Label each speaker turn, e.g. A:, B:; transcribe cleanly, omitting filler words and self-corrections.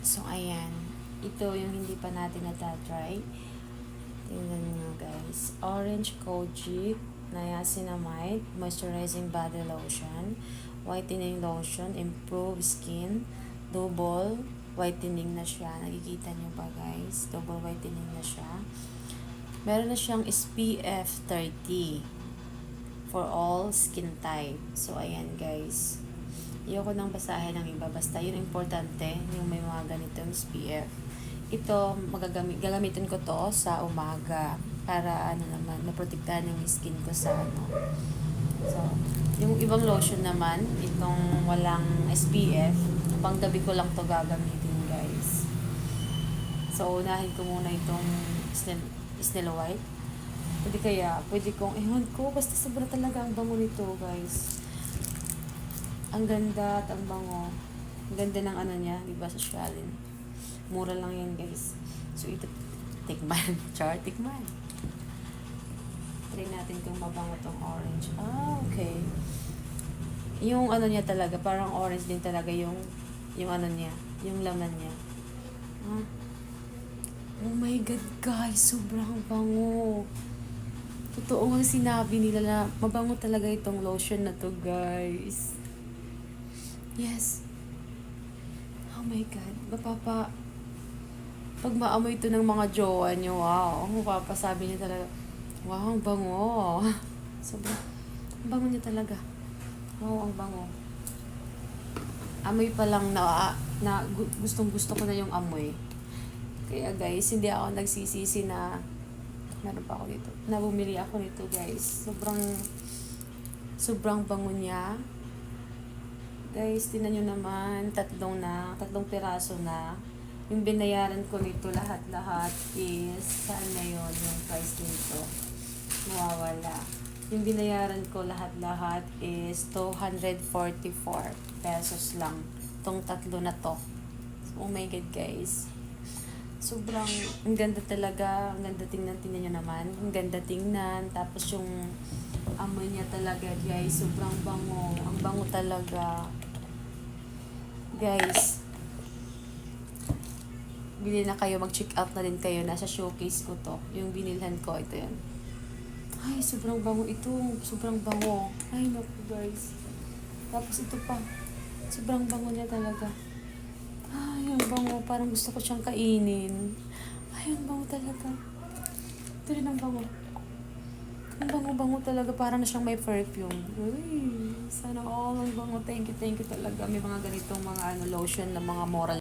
A: So, ayan. Ito yung hindi pa natin natatry. Tingnan nyo guys. Orange Kojic, Niacinamide, Moisturizing Body Lotion, Whitening Lotion, Improve Skin, Double Whitening na siya. Nakikita nyo ba guys? Double Whitening na siya. Meron na siyang SPF 30 for all skin type. So, ayan guys. Ayoko nang basahin ng iba. Basta yun importante, yung may mga ganitong SPF. Ito, gagamitin ko to sa umaga para maprotektahan yung skin ko sa So, yung ibang lotion naman, itong walang SPF, pang gabi ko lang to gagamitin guys. So, unahin ko muna itong Snail White. Pwede kong, ewan ko, basta sobra talaga ang bango nito guys. Ang ganda at ang bango. Ang ganda ng niya, di ba, sa Shallin. Mura lang yan, guys. So, ito, tikman. Tikman. Try natin kung mabango tong orange. Okay. Yung niya talaga, parang orange din talaga yung niya, yung laman niya. Oh my God, guys. Sobrang bango. Totoo nga sinabi nila na mabango talaga itong lotion na to, guys. Yes. Oh my God. Pag maamoy ito ng mga jowa nyo, wow. Mapapasabi niya talaga, wow, ang bango. Sobrang, ang bango niya talaga. Wow, ang bango. Amoy pa lang na gustong gusto ko na yung amoy. Kaya guys, hindi ako nagsisisi na, meron pa ako dito, na bumili ako nito guys. Sobrang bango niya. Guys, tinan nyo naman, tatlong piraso na. Yung binayaran ko nito lahat-lahat is, saan na yun yung price nito? Nawawala. Yung binayaran ko lahat-lahat is 244 pesos lang. Itong tatlo na to. Oh my God, guys. Sobrang, ang ganda talaga. Ang ganda tingnan nyo naman. Ang ganda tingnan. Tapos yung amoy niya talaga, guys. Sobrang bango. Ang bango talaga. Guys, bili na kayo. Mag-check out na din kayo. Nasa showcase ko to. Yung binilhan ko. Ito yun. Ay, sobrang bango ito. Sobrang bango. Ay, naku guys. Tapos ito pa. Sobrang bango niya talaga. Ay, ang bango. Parang gusto ko siyang kainin. Ay, ang bango talaga. Ito rin ang bango. Ang bango-bango talaga. Parang na siyang may perfume. Uy, sana all ang bango. Thank you talaga. May mga ganitong mga lotion na mga moral